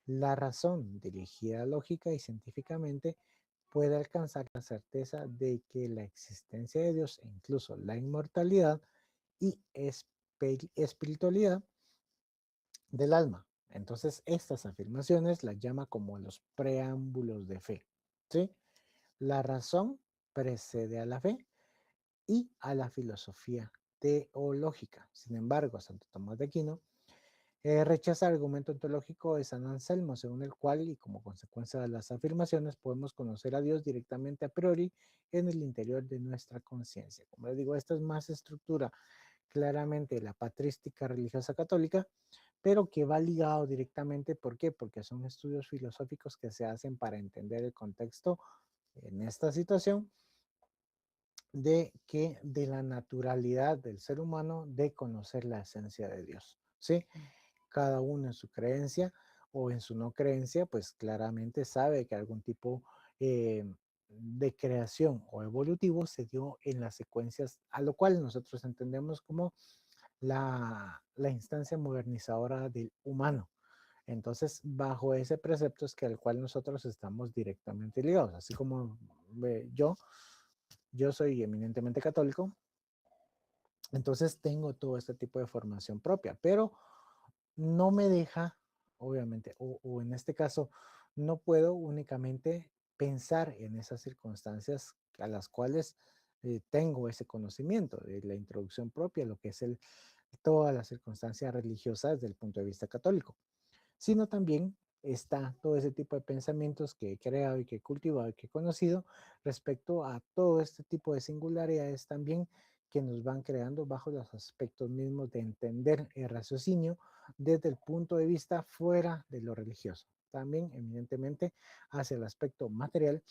La razón, dirigida lógica y científicamente, puede alcanzar la certeza de que la existencia de Dios e incluso la inmortalidad y espiritualidad del alma. Entonces, estas afirmaciones las llama como los preámbulos de fe. ¿Sí? La razón precede a la fe y a la filosofía teológica. Sin embargo, Santo Tomás de Aquino rechaza el argumento ontológico de San Anselmo, según el cual, y como consecuencia de las afirmaciones, podemos conocer a Dios directamente a priori en el interior de nuestra conciencia. Como les digo, esto es más estructura claramente de la patrística religiosa católica, pero que va ligado directamente, ¿por qué? Porque son estudios filosóficos que se hacen para entender el contexto en esta situación de la naturalidad del ser humano de conocer la esencia de Dios, ¿sí? Cada uno en su creencia o en su no creencia, pues claramente sabe que algún tipo de creación o evolutivo se dio en las secuencias, a lo cual nosotros entendemos como la instancia modernizadora del humano. Entonces, bajo ese precepto es que al cual nosotros estamos directamente ligados, así como yo soy eminentemente católico, entonces tengo todo este tipo de formación propia, pero no me deja, obviamente, o en este caso, no puedo únicamente pensar en esas circunstancias a las cuales tengo ese conocimiento de la introducción propia, lo que es el todas las circunstancias religiosas desde el punto de vista católico, sino también está todo ese tipo de pensamientos que he creado y que he cultivado y que he conocido respecto a todo este tipo de singularidades también que nos van creando bajo los aspectos mismos de entender el raciocinio desde el punto de vista fuera de lo religioso. También, evidentemente, hacia el aspecto material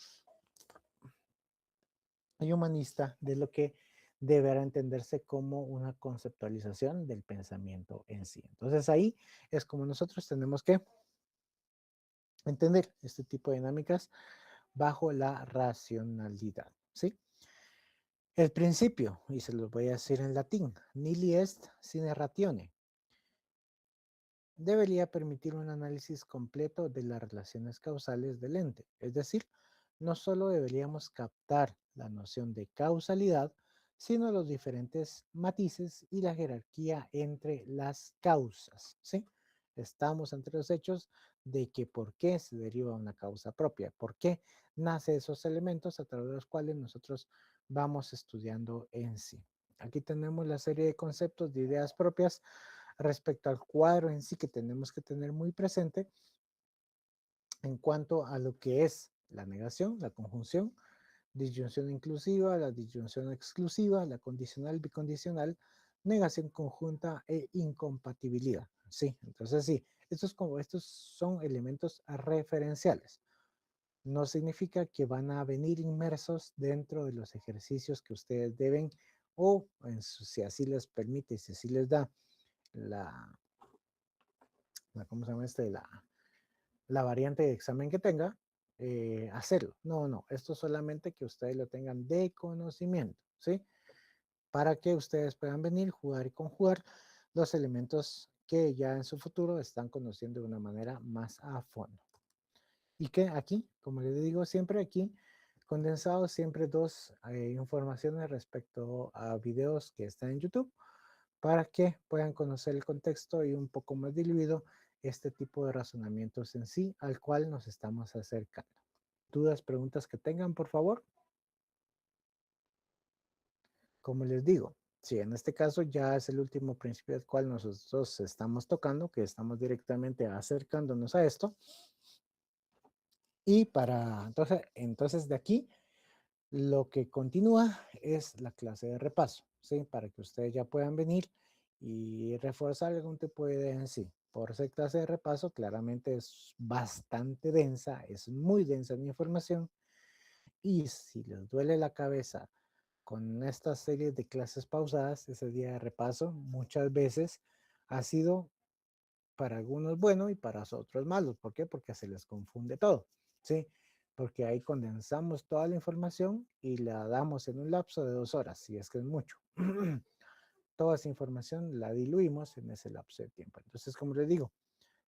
y humanista de lo que deberá entenderse como una conceptualización del pensamiento en sí. Entonces ahí es como nosotros tenemos que entender este tipo de dinámicas bajo la racionalidad, ¿sí? El principio, y se los voy a decir en latín, nihil est sine ratione, debería permitir un análisis completo de las relaciones causales del ente. Es decir, no solo deberíamos captar la noción de causalidad, sino los diferentes matices y la jerarquía entre las causas, ¿sí? Estamos entre los hechos de que por qué se deriva una causa propia, por qué nace esos elementos a través de los cuales nosotros vamos estudiando en sí. Aquí tenemos la serie de conceptos, de ideas propias respecto al cuadro en sí que tenemos que tener muy presente en cuanto a lo que es la negación, la conjunción, disyunción inclusiva, la disyunción exclusiva, la condicional, bicondicional, negación conjunta e incompatibilidad. Sí, entonces sí, estos son elementos referenciales. No significa que van a venir inmersos dentro de los ejercicios que ustedes deben o si así les permite, si así les da la, ¿cómo se llama la variante de examen que tenga, hacerlo. No, no, esto solamente que ustedes lo tengan de conocimiento, ¿sí? Para que ustedes puedan venir, jugar y conjugar los elementos que ya en su futuro están conociendo de una manera más a fondo. Y que aquí, como les digo siempre aquí, condensado siempre dos informaciones respecto a videos que están en YouTube para que puedan conocer el contexto y un poco más diluido este tipo de razonamientos en sí al cual nos estamos acercando. Dudas, preguntas que tengan, por favor. Como les digo, si en este caso ya es el último principio al cual nosotros estamos tocando, que estamos directamente acercándonos a esto, y para entonces de aquí lo que continúa es la clase de repaso, ¿sí? Para que ustedes ya puedan venir y reforzar algún tipo de idea en sí. Por ser clase de repaso, claramente es bastante densa, es muy densa en información y si les duele la cabeza con esta serie de clases pausadas, ese día de repaso muchas veces ha sido para algunos bueno y para otros malo. ¿Por qué? Porque se les confunde todo, ¿sí? Porque ahí condensamos toda la información y la damos en un lapso de 2 horas, si es que es mucho. Toda esa información la diluimos en ese lapso de tiempo. Entonces, como les digo,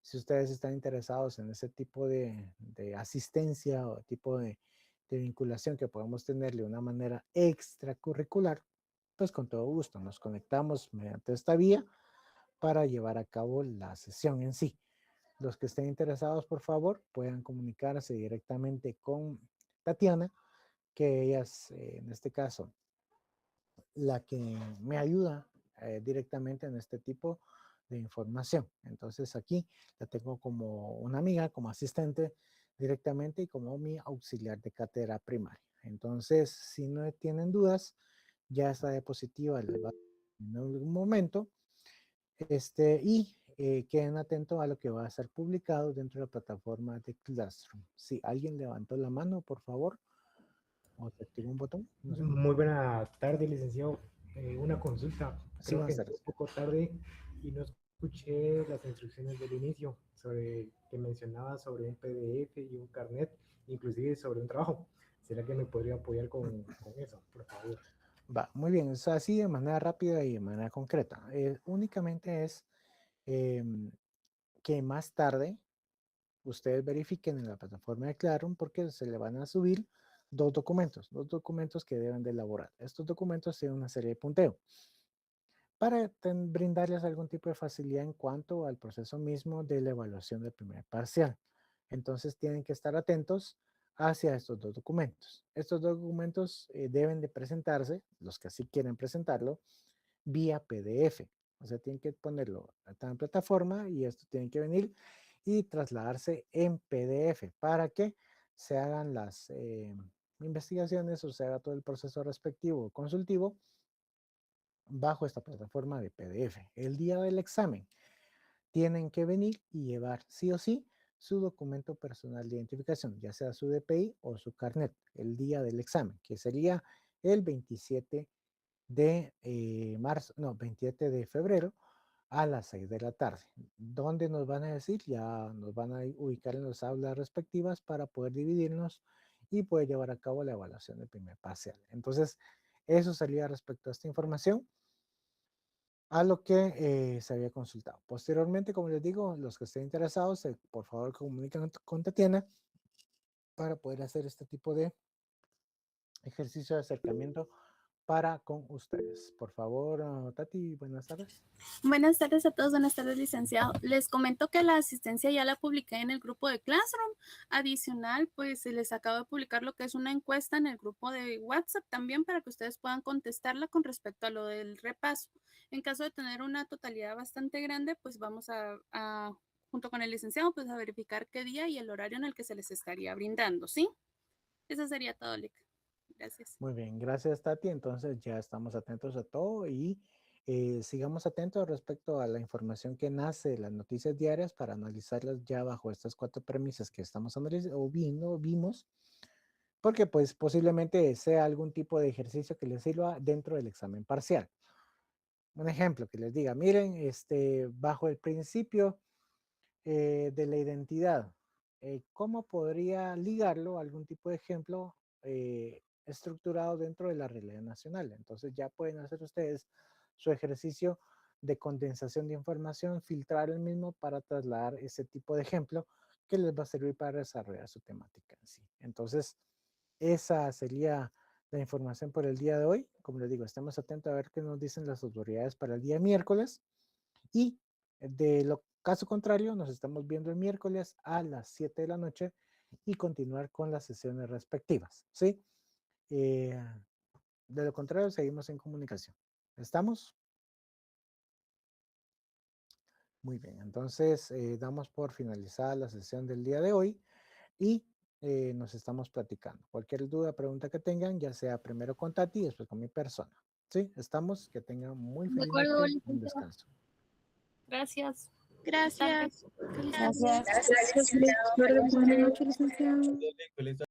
si ustedes están interesados en ese tipo de asistencia o tipo de vinculación que podemos tenerle de una manera extracurricular, pues con todo gusto nos conectamos mediante esta vía para llevar a cabo la sesión en sí. Los que estén interesados, por favor, puedan comunicarse directamente con Tatiana, que ella es, en este caso, la que me ayuda directamente en este tipo de información. Entonces aquí la tengo como una amiga, como asistente directamente y como mi auxiliar de cátedra primaria. Entonces, si no tienen dudas, ya esta diapositiva les va en algún momento y queden atentos a lo que va a ser publicado dentro de la plataforma de Classroom. Si alguien levantó la mano, por favor, o se activó un botón, no sé. Muy buena tarde, licenciado. Una consulta. Sí, Creo que buenas entré un tardes. poco tarde y no escuché las instrucciones del inicio sobre que mencionaba sobre un PDF y un carnet, inclusive sobre un trabajo. ¿Será que me podría apoyar con eso, por favor? Va, muy bien, es así de manera rápida y de manera concreta. Únicamente es em, que más tarde ustedes verifiquen en la plataforma de Classroom porque se le van a subir dos documentos que deben de elaborar. Estos documentos tienen una serie de punteo para brindarles algún tipo de facilidad en cuanto al proceso mismo de la evaluación del primer parcial. Entonces tienen que estar atentos hacia estos dos documentos. Estos documentos deben de presentarse, los que así quieren presentarlo, vía PDF. O sea, tienen que ponerlo en plataforma y esto tiene que venir y trasladarse en PDF para que se hagan las investigaciones o se haga todo el proceso respectivo consultivo bajo esta plataforma de PDF. El día del examen tienen que venir y llevar sí o sí su documento personal de identificación, ya sea su DPI o su carnet, el día del examen, que sería el 27 de marzo, no, 27 de febrero a las 6 de la tarde. ¿Dónde nos van a decir? Ya nos van a ubicar en las aulas respectivas para poder dividirnos y poder llevar a cabo la evaluación del primer parcial. Entonces, eso sería respecto a esta información a lo que se había consultado. Posteriormente, como les digo, los que estén interesados, por favor comuniquen con Tatiana para poder hacer este tipo de ejercicio de acercamiento para con ustedes. Por favor, Tati, buenas tardes. Buenas tardes a todos, buenas tardes, licenciado. Les comento que la asistencia ya la publiqué en el grupo de Classroom. Adicional, pues les acabo de publicar lo que es una encuesta en el grupo de WhatsApp también para que ustedes puedan contestarla con respecto a lo del repaso. En caso de tener una totalidad bastante grande, pues vamos a junto con el licenciado, pues a verificar qué día y el horario en el que se les estaría brindando, ¿sí? Eso sería todo, Lic. Gracias. Muy bien, gracias Tati. Entonces ya estamos atentos a todo y sigamos atentos respecto a la información que nace de las noticias diarias para analizarlas ya bajo estas 4 premisas que estamos analizando o vimos, porque pues posiblemente sea algún tipo de ejercicio que les sirva dentro del examen parcial. Un ejemplo que les diga, miren, bajo el principio de la identidad, ¿cómo podría ligarlo a algún tipo de ejemplo estructurado dentro de la realidad nacional? Entonces ya pueden hacer ustedes su ejercicio de condensación de información, filtrar el mismo para trasladar ese tipo de ejemplo que les va a servir para desarrollar su temática en sí. Entonces, esa sería la información por el día de hoy. Como les digo, estemos atentos a ver qué nos dicen las autoridades para el día miércoles y de lo caso contrario, nos estamos viendo el miércoles a las 7 de la noche y continuar con las sesiones respectivas, ¿sí? De lo contrario, seguimos en comunicación. ¿Estamos? Muy bien, entonces damos por finalizada la sesión del día de hoy y nos estamos platicando. Cualquier duda, pregunta que tengan, ya sea primero con Tati y después con mi persona. ¿Sí? Estamos, que tengan muy De feliz acuerdo, noche, un licenciado. descanso. Gracias. Gracias. Feliz tarde. Gracias. Buenas noches, licenciado.